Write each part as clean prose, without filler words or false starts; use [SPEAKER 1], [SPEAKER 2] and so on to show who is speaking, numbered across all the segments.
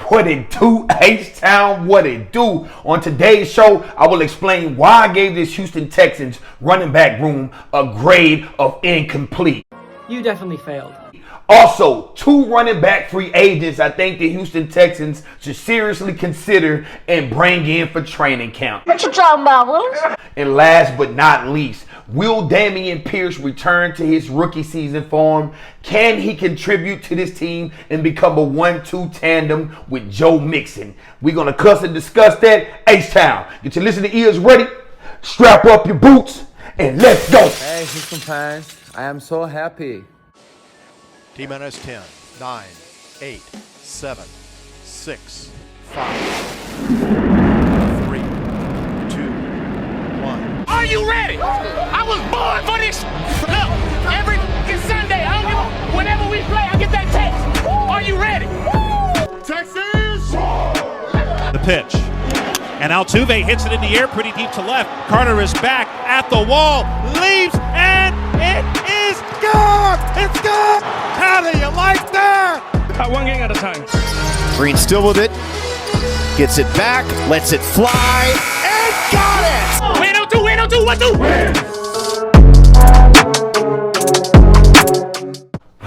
[SPEAKER 1] What it do, H-Town, what it do. On today's show, I will explain why I gave this Houston Texans running back room a grade of incomplete.
[SPEAKER 2] You definitely failed.
[SPEAKER 1] Also, 2 running back free agents I think the Houston Texans should seriously consider and bring in for training camp.
[SPEAKER 3] What you talking about, Willis?
[SPEAKER 1] And last but not least, will Dameon Pierce return to his rookie season form? Can he contribute to this team and become a 1-2 tandem with Joe Mixon? We're going to cuss and discuss that. H-Town, get your listening ears ready, strap up your boots, and let's go.
[SPEAKER 4] Hey, Houston fans, I am so happy.
[SPEAKER 5] T-minus 10, 9, 8, 7, 6, 5, 3, 2, 1.
[SPEAKER 6] Are you ready? I was born for this. Look, every Sunday, whenever we play, I get that text. Are you ready?
[SPEAKER 5] Texas!
[SPEAKER 7] The pitch. And Altuve hits it in the air pretty deep to left. Carter is back at the wall, leaves, and it is gone! It's gone! How do you like that?
[SPEAKER 2] One game at a time.
[SPEAKER 5] Green still with it. Gets it back, lets it fly, and got it!
[SPEAKER 6] Win on 2, 1, 2.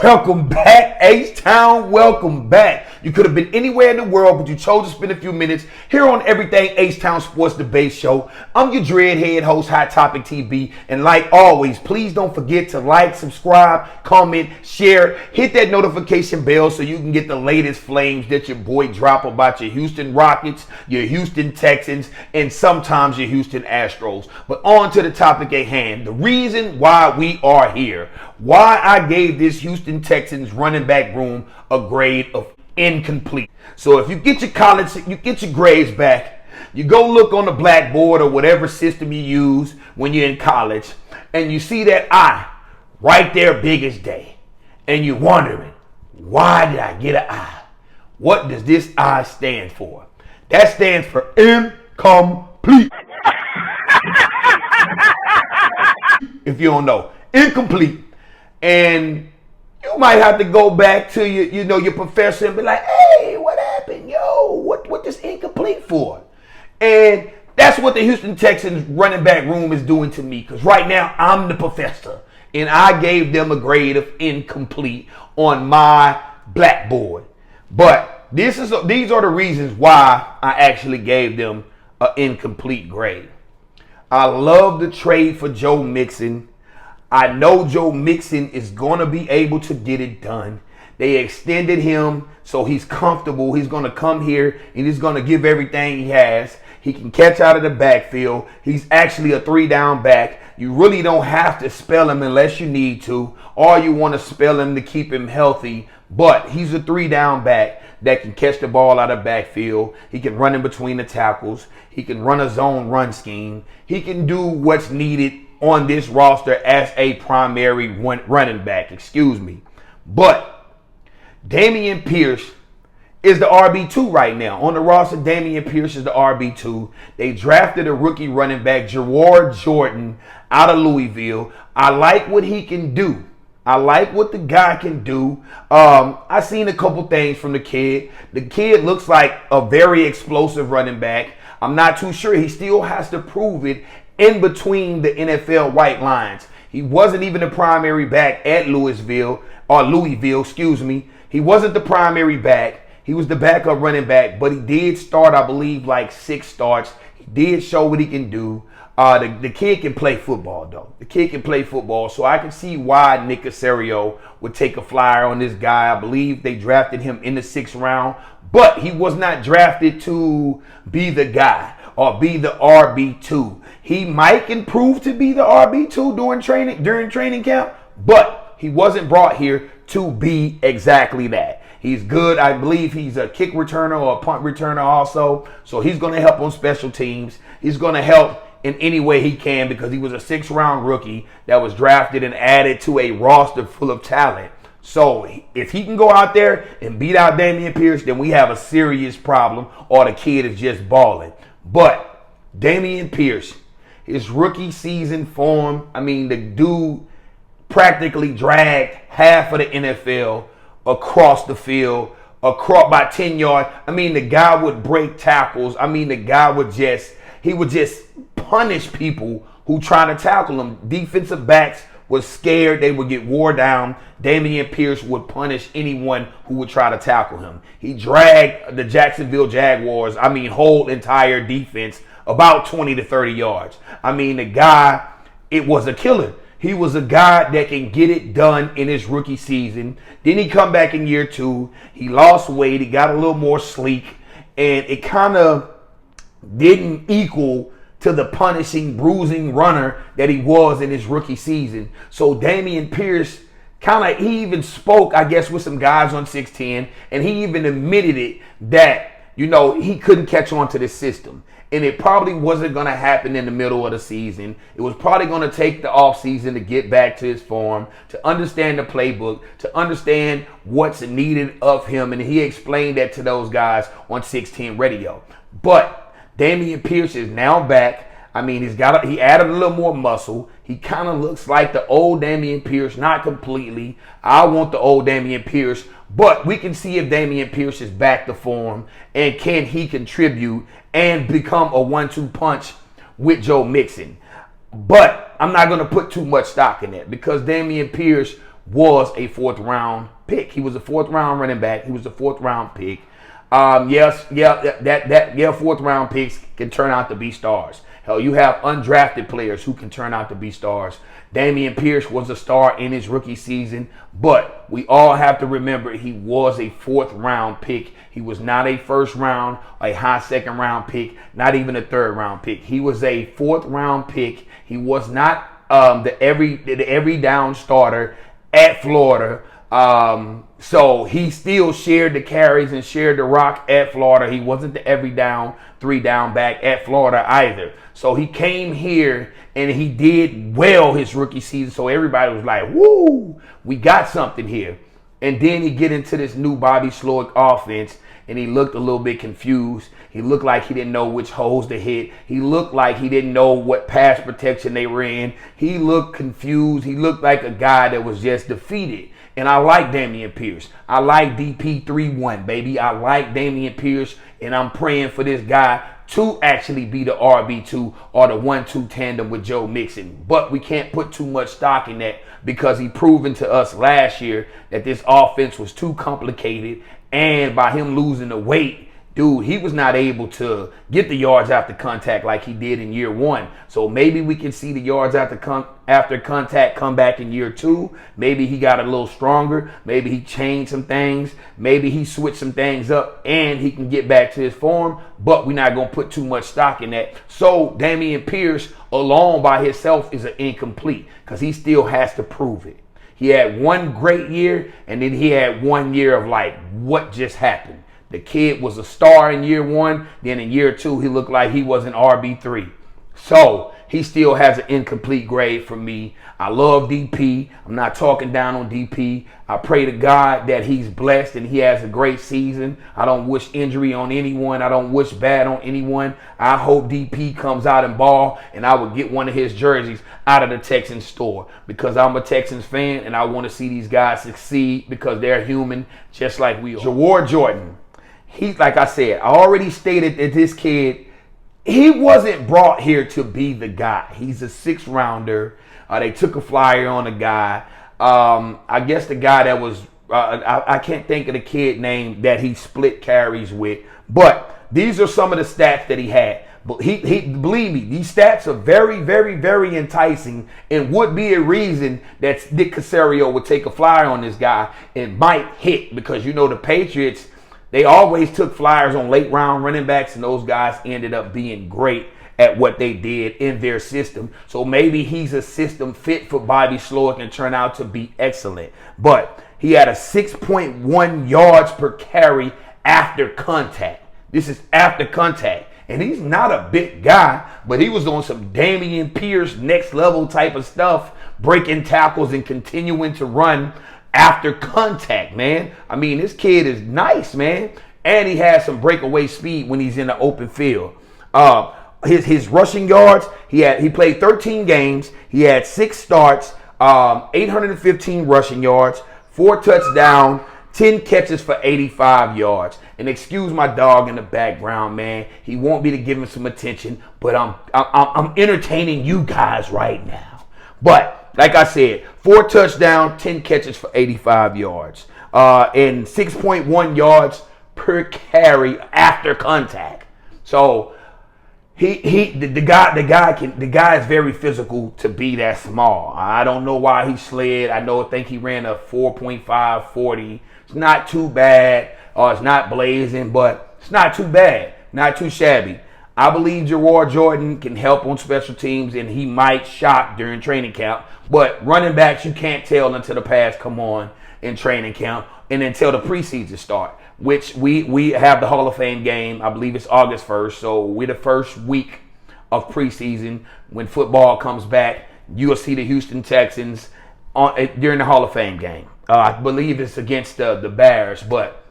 [SPEAKER 1] Welcome back, H-Town. Welcome back. You could have been anywhere in the world, but you chose to spend a few minutes here on Everything H-Town Sports Debate Show. I'm your dreadhead host, Hot Topic TV. And like always, please don't forget to like, subscribe, comment, share, hit that notification bell so you can get the latest flames that your boy drop about your Houston Rockets, your Houston Texans, and sometimes your Houston Astros. But on to the topic at hand. The reason why we are here. Why I gave this Houston Texans running back room a grade of incomplete. So if you get your grades back, you go look on the blackboard or whatever system you use when you're in college, and you see that I right there big as day, and you're wondering, why did I get an I? What does this I stand for? That stands for incomplete. If you don't know, incomplete. And you might have to go back to your professor and be like, hey, what happened? Yo, what this incomplete for? And that's what the Houston Texans running back room is doing to me. Because right now, I'm the professor. And I gave them a grade of incomplete on my blackboard. But these are the reasons why I actually gave them an incomplete grade. I love the trade for Joe Mixon. I know Joe Mixon is going to be able to get it done. They extended him so he's comfortable. He's going to come here and he's going to give everything he has. He can catch out of the backfield. He's actually a 3-down back. You really don't have to spell him unless you need to, or you want to spell him to keep him healthy. But he's a 3-down back that can catch the ball out of the backfield. He can run in between the tackles. He can run a zone run scheme. He can do what's needed on this roster as a primary running back, But Dameon Pierce is the RB2 right now. On the roster, Dameon Pierce is the RB2. They drafted a rookie running back, Gerard Jordan, out of Louisville. I like what he can do. I like what the guy can do. I seen a couple things from the kid. The kid looks like a very explosive running back. I'm not too sure. He still has to prove it in between the NFL white lines. He wasn't even the primary back at Louisville. He wasn't the primary back. He was the backup running back, but he did start, I believe, like 6 starts. He did show what he can do. The kid can play football, though. The kid can play football, so I can see why Nick Caserio would take a flyer on this guy. I believe they drafted him in the 6th round, but he was not drafted to be the guy or be the RB2. He might improve to be the RB2 during training camp, but he wasn't brought here to be exactly that. He's good. I believe he's a kick returner or a punt returner also, so he's going to help on special teams. He's going to help in any way he can because he was a 6th-round rookie that was drafted and added to a roster full of talent. So if he can go out there and beat out Dameon Pierce, then we have a serious problem, or the kid is just balling. But Dameon Pierce, his rookie season form, the dude practically dragged half of the NFL across the field across by 10 yards. I mean, the guy would break tackles. I mean, the guy would just punish people who try to tackle him. Defensive backs was scared. They would get wore down. Dameon Pierce would punish anyone who would try to tackle him. He dragged the Jacksonville Jaguars, whole entire defense about 20 to 30 yards. I mean, the guy, it was a killer. He was a guy that can get it done in his rookie season. Then he come back in year 2. He lost weight. He got a little more sleek. And it kind of didn't equal to the punishing, bruising runner that he was in his rookie season. So Dameon Pierce he even spoke, I guess, with some guys on 610. And he even admitted it that, he couldn't catch on to this system. And it probably wasn't going to happen in the middle of the season. It was probably going to take the offseason to get back to his form, to understand the playbook, to understand what's needed of him. And he explained that to those guys on 610 radio. But Dameon Pierce is now back. He added a little more muscle. He kind of looks like the old Dameon Pierce, not completely. I want the old Dameon Pierce, but we can see if Dameon Pierce is back to form and can he contribute and become a 1-2 punch with Joe Mixon. But I'm not going to put too much stock in that because Dameon Pierce was a 4th round pick. He was a 4th round running back. He was a 4th round pick. 4th round picks can turn out to be stars. Hell, you have undrafted players who can turn out to be stars. Dameon Pierce was a star in his rookie season, but we all have to remember he was a 4th round pick. He was not a 1st round, a high 2nd round pick, not even a 3rd round pick. He was a 4th round pick. He was not the every down starter at Florida. So he still shared the carries and shared the rock at Florida. He wasn't the every down, 3 down back at Florida either. So he came here and he did well his rookie season. So everybody was like, woo, we got something here. And then he get into this new Bobby Slowick offense and he looked a little bit confused. He looked like he didn't know which holes to hit. He looked like he didn't know what pass protection they were in. He looked confused. He looked like a guy that was just defeated. And I like Dameon Pierce. I like DP3-1, baby. I like Dameon Pierce, and I'm praying for this guy to actually be the RB2 or the 1-2 tandem with Joe Mixon. But we can't put too much stock in that because he proven to us last year that this offense was too complicated. And by him losing the weight, dude, he was not able to get the yards after contact like he did in year 1. So maybe we can see the yards after contact come back in year 2. Maybe he got a little stronger. Maybe he changed some things. Maybe he switched some things up and he can get back to his form. But we're not going to put too much stock in that. So Dameon Pierce alone by himself is an incomplete because he still has to prove it. He had one great year and then he had 1 year of like, what just happened? The kid was a star in year 1. Then in year 2, he looked like he was an RB3. So he still has an incomplete grade from me. I love DP. I'm not talking down on DP. I pray to God that he's blessed and he has a great season. I don't wish injury on anyone. I don't wish bad on anyone. I hope DP comes out and ball and I would get one of his jerseys out of the Texans store because I'm a Texans fan and I want to see these guys succeed because they're human just like we are. Jawar Jordan. He, like I said, I already stated that this kid, he wasn't brought here to be the guy. He's a 6th rounder. They took a flyer on a guy. I guess the guy that was, I can't think of the kid name that he split carries with. But these are some of the stats that he had. But he believe me, these stats are very, very, very enticing and would be a reason that Dick Caserio would take a flyer on this guy and might hit because, the Patriots, they always took flyers on late round running backs, and those guys ended up being great at what they did in their system. So maybe he's a system fit for Bobby Slowick and turn out to be excellent. But he had a 6.1 yards per carry after contact. This is after contact. And he's not a big guy, but he was on some Dameon Pierce next level type of stuff, breaking tackles and continuing to run after contact, man. This kid is nice, man. And he has some breakaway speed when he's in the open field. His rushing yards, he played 13 games. He had 6 starts, 815 rushing yards, 4 touchdowns, 10 catches for 85 yards. And excuse my dog in the background, man. He want me to give him some attention, but I'm entertaining you guys right now. But like I said, 4 touchdowns, 10 catches for 85 yards, and 6.1 yards per carry after contact. So the guy is very physical to be that small. I don't know why he slid. I think he ran a 4.5 40. It's not too bad. It's not blazing, but it's not too bad. Not too shabby. I believe Jawar Jordan can help on special teams, and he might shock during training camp. But running backs, you can't tell until the pass come on in training camp and until the preseason start, which we have the Hall of Fame game. I believe it's August 1st. So we're the first week of preseason. When football comes back, you'll see the Houston Texans during the Hall of Fame game. I believe it's against the Bears, but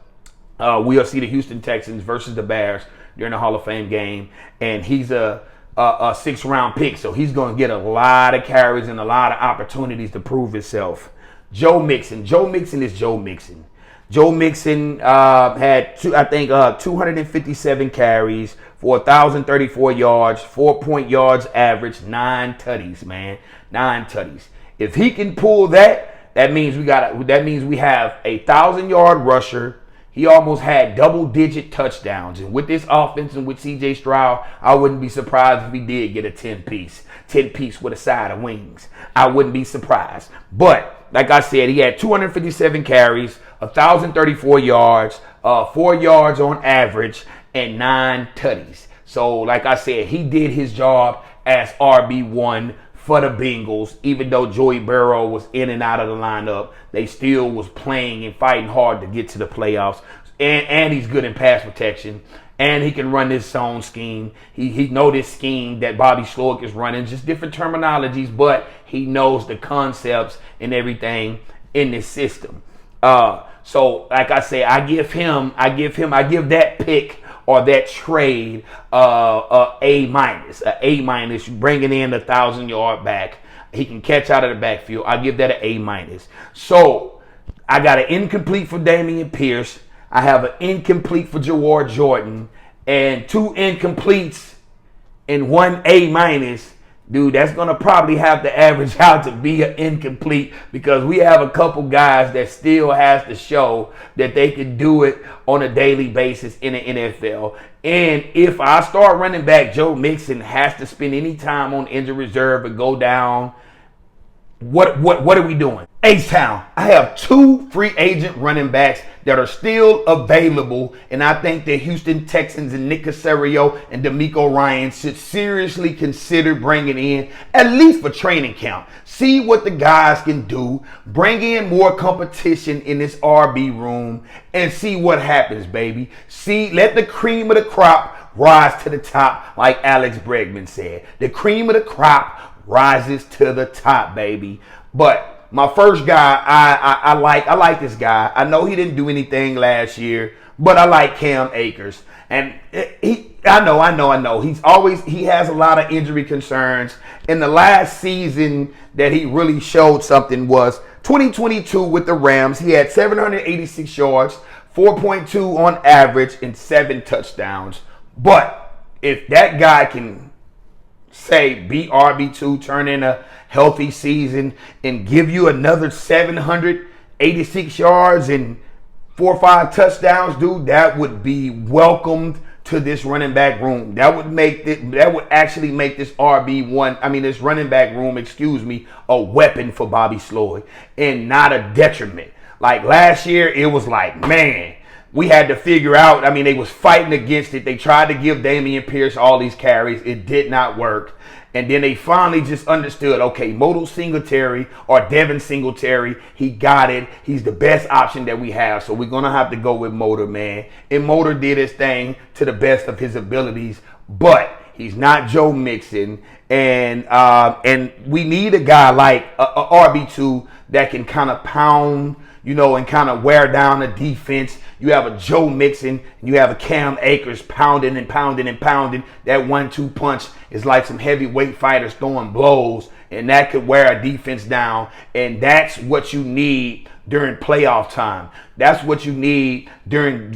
[SPEAKER 1] we'll see the Houston Texans versus the Bears during the Hall of Fame game. And he's a 6th-round pick, so he's going to get a lot of carries and a lot of opportunities to prove himself. Joe Mixon. Joe Mixon is Joe Mixon. Joe Mixon had 257 carries for 1,034 yards, 4 yards average, 9 tutties, man, 9 tutties. If he can pull that means we have a 1,000-yard rusher. He almost had double-digit touchdowns, and with this offense and with C.J. Stroud, I wouldn't be surprised if he did get a 10-piece with a side of wings. I wouldn't be surprised, but like I said, he had 257 carries, 1,034 yards, 4 yards on average, and 9 tutties. So, like I said, he did his job as RB1 for the Bengals. Even though Joey Burrow was in and out of the lineup, they still was playing and fighting hard to get to the playoffs. And he's good in pass protection. And he can run this zone scheme. He knows this scheme that Bobby Slowick is running, just different terminologies, but he knows the concepts and everything in this system. So, like I say, I give that pick or that trade A minus. A minus, bringing in the 1,000-yard back. He can catch out of the backfield. I give that an A minus. So, I got an incomplete for Dameon Pierce. I have an incomplete for Jawar Jordan, and 2 incompletes and 1 A minus. Dude, that's going to probably have to average out to be an incomplete, because we have a couple guys that still has to show that they can do it on a daily basis in the NFL. And if I start running back, Joe Mixon has to spend any time on injury reserve and go down. What are we doing? H-Town. I have 2 free agent running backs that are still available, and I think the Houston Texans and Nick Caserio and D'Amico Ryans should seriously consider bringing in, at least for training camp. See what the guys can do. Bring in more competition in this RB room and see what happens, baby. Let the cream of the crop rise to the top, like Alex Bregman said. The cream of the crop rises to the top, baby. But my first guy, I like this guy. I know he didn't do anything last year, but I like Cam Akers. And I know. He has a lot of injury concerns. And the last season that he really showed something was 2022 with the Rams. He had 786 yards, 4.2 on average, and 7 touchdowns. But if that guy can be RB2, turn in a healthy season, and give you another 786 yards and 4 or 5 touchdowns, dude, that would be welcomed to this running back room. That would actually make this this running back room, a weapon for Bobby Sloyd and not a detriment. Like last year, it was like, man, we had to figure out. They was fighting against it. They tried to give Dameon Pierce all these carries. It did not work. And then they finally just understood, okay, Moto Singletary or Devin Singletary, he got it. He's the best option that we have. So we're going to have to go with Motor, man. And Motor did his thing to the best of his abilities. But he's not Joe Mixon. And we need a guy like a RB2 that can kind of pound, and kind of wear down the defense. You have a Joe Mixon, and you have a Cam Akers pounding and pounding and pounding. That 1-2 punch is like some heavyweight fighters throwing blows, and that could wear a defense down. And that's what you need during playoff time. That's what you need during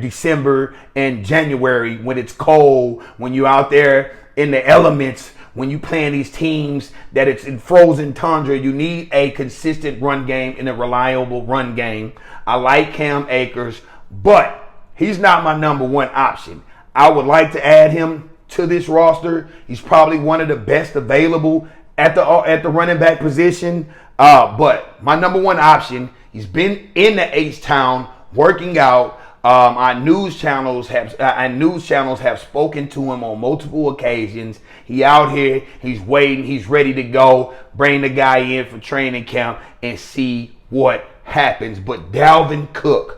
[SPEAKER 1] December and January when it's cold, when you're out there in the elements, when you playing these teams that it's in frozen tundra. You need a consistent run game and a reliable run game. I like Cam Akers, but he's not my number one option. I would like to add him to this roster. He's probably one of the best available at the running back position. But my number one option, he's been in the H-Town working out. Our news channels have spoken to him on multiple occasions. He out here, he's waiting, he's ready to go. Bring the guy in for training camp and see what happens. But Dalvin Cook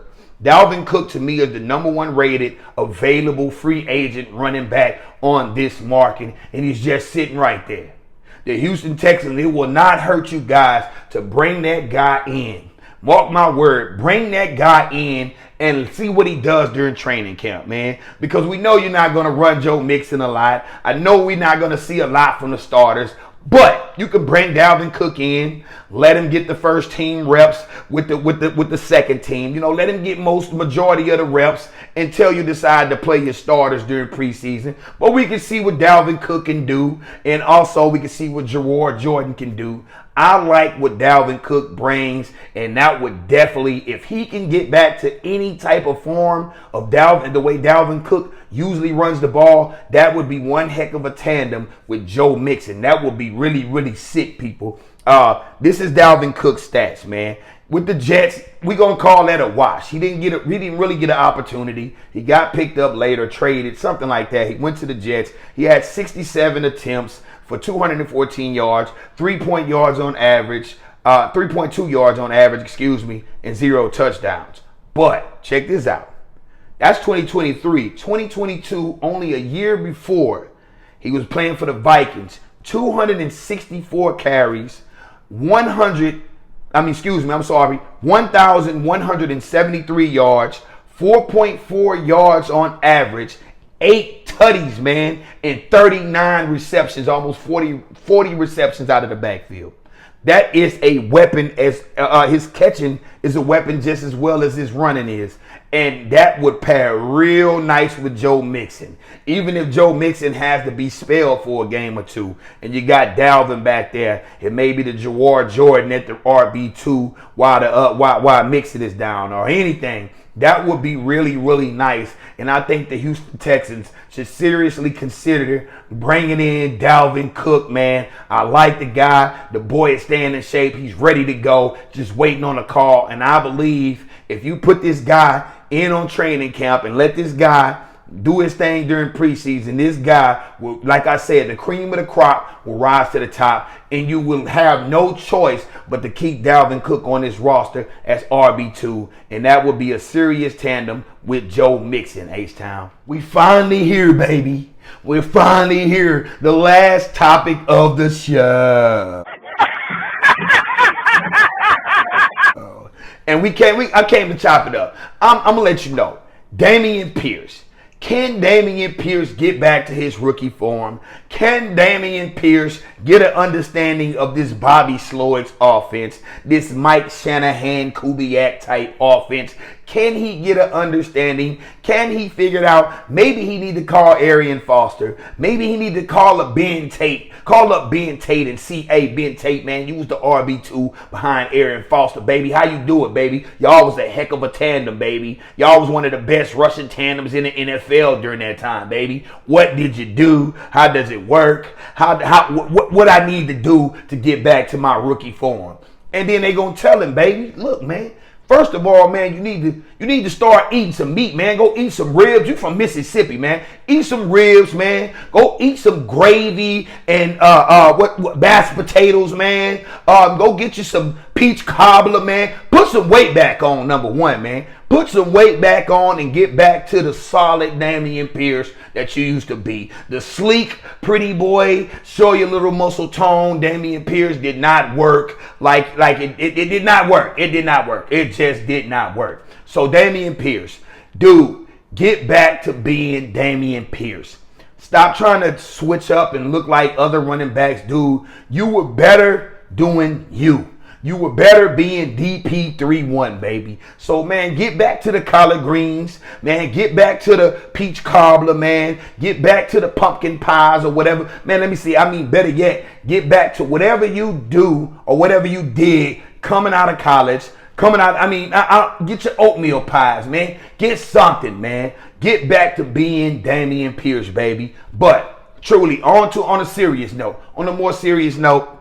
[SPEAKER 1] to me is the number one rated available free agent running back on this market, and he's just sitting right there. The Houston Texans, it will not hurt you guys to bring that guy in. Mark my word, bring that guy in and see what he does during training camp, man. Because we know you're not going to run Joe Mixon a lot. I know we're not going to see a lot from the starters. But you can bring Dalvin Cook in, let him get the first team reps with the second team. Let him get majority of the reps until you decide to play your starters during preseason. But we can see what Dalvin Cook can do, and also we can see what Jawar Jordan can do. I like what Dalvin Cook brings, and that would definitely, if he can get back to any type of form of the way Dalvin Cook usually runs the ball, that would be one heck of a tandem with Joe Mixon. That would be really, really sick, people. This is Dalvin Cook's stats, man. With the Jets, we're going to call that a wash. He didn't really get an opportunity. He got picked up later, traded, something like that. He went to the Jets. He had 67 attempts for 214 yards, 3.2 yards on average, and 0 touchdowns. But check this out. That's 2023. 2022, only a year before, he was playing for the Vikings. 264 carries, 1,173 yards, 4.4 yards on average, 8 tutties, man, and 39 receptions, almost 40 receptions out of the backfield. That is a weapon, as his catching is a weapon just as well as his running is. And that would pair real nice with Joe Mixon. Even if Joe Mixon has to be spelled for a game or two, and you got Dalvin back there, it may be the Jawar Jordan at the RB2 while Mixon is down or anything. That would be really, really nice. And I think the Houston Texans should seriously consider bringing in Dalvin Cook, man. I like the guy. The boy is staying in shape. He's ready to go, just waiting on a call. And I believe if you put this guy in on training camp and let this guy do his thing during preseason, this guy will, like I said, the cream of the crop will rise to the top, and you will have no choice but to keep Dalvin Cook on this roster as RB2, and that will be a serious tandem with Joe Mixon, H-Town. We finally here, baby. We're finally here. The last topic of the show. And I came to chop it up. I'm going to let you know. Dameon Pierce. Can Dameon Pierce get back to his rookie form? Can Dameon Pierce get an understanding of this Bobby Sloyd's offense, this Mike Shanahan, Kubiak type offense? Can he get an understanding? Can he figure it out? Maybe he need to call Arian Foster. Maybe he need to call up Ben Tate. Call up Ben Tate and see, hey, Ben Tate, man, you was the RB2 behind Arian Foster, baby. How you do it, baby? Y'all was a heck of a tandem, baby. Y'all was one of the best rushing tandems in the NFL during that time, baby. What did you do? How does it work? What I need to do to get back to my rookie form? And then they gonna tell him, baby, look, man. First of all, man, you need to start eating some meat, man. Go eat some ribs. You from Mississippi, man. Eat some ribs, man. Go eat some gravy and mashed potatoes, man. Go get you some peach cobbler, man. Put some weight back on, number one, man. Put some weight back on and get back to the solid Damian Pierce that you used to be. The sleek, pretty boy, show your little muscle tone. Damian Pierce did not work. It did not work. It did not work. It just did not work. So Damian Pierce, dude, get back to being Damian Pierce. Stop trying to switch up and look like other running backs, dude. You were better doing you. You were better being DP3-1, baby. So, man, get back to the collard greens. Man, get back to the peach cobbler, man. Get back to the pumpkin pies or whatever. Man, let me see. I mean, better yet, get back to whatever you do or whatever you did coming out of college. Get your oatmeal pies, man. Get something, man. Get back to being Damian Pierce, baby. But, truly, on a more serious note,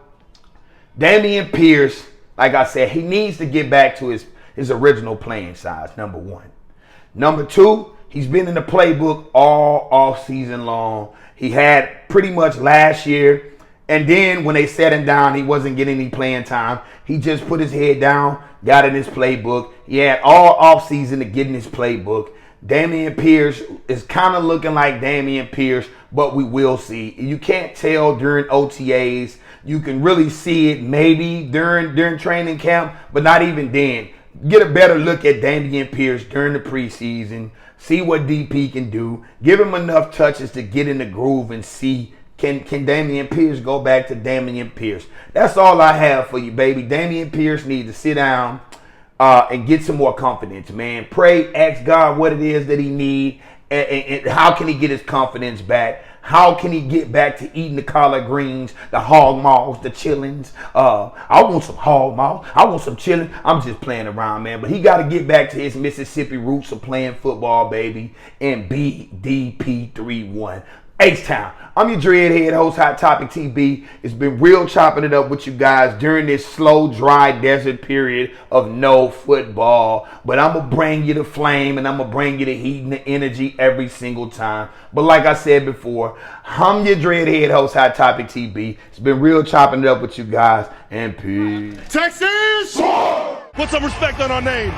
[SPEAKER 1] Damian Pierce, like I said, he needs to get back to his original playing size, number one. Number two, he's been in the playbook all off season long. He had pretty much last year, and then when they set him down, he wasn't getting any playing time. He just put his head down, got in his playbook. He had all off season to get in his playbook. Damian Pierce is kind of looking like Damian Pierce, but we will see. You can't tell during OTAs. You can really see it maybe during training camp, but not even then. Get a better look at Damian Pierce during the preseason. See what DP can do. Give him enough touches to get in the groove and see can Damian Pierce go back to Damian Pierce. That's all I have for you, baby. Damian Pierce needs to sit down and get some more confidence, man. Pray, ask God what it is that he needs and how can he get his confidence back. How can he get back to eating the collard greens, the hog maws, the chillings? I want some hog maws. I want some chillings. I'm just playing around, man. But he got to get back to his Mississippi roots of playing football, baby, and be DP3-1. H-Town. I'm your dreadhead host, Hot Topic TB. It's been real chopping it up with you guys during this slow, dry desert period of no football. But I'm going to bring you the flame and I'm going to bring you the heat and the energy every single time. But like I said before, I'm your dreadhead host, Hot Topic TB. It's been real chopping it up with you guys. And peace.
[SPEAKER 5] Texans!
[SPEAKER 3] Put some respect on our name.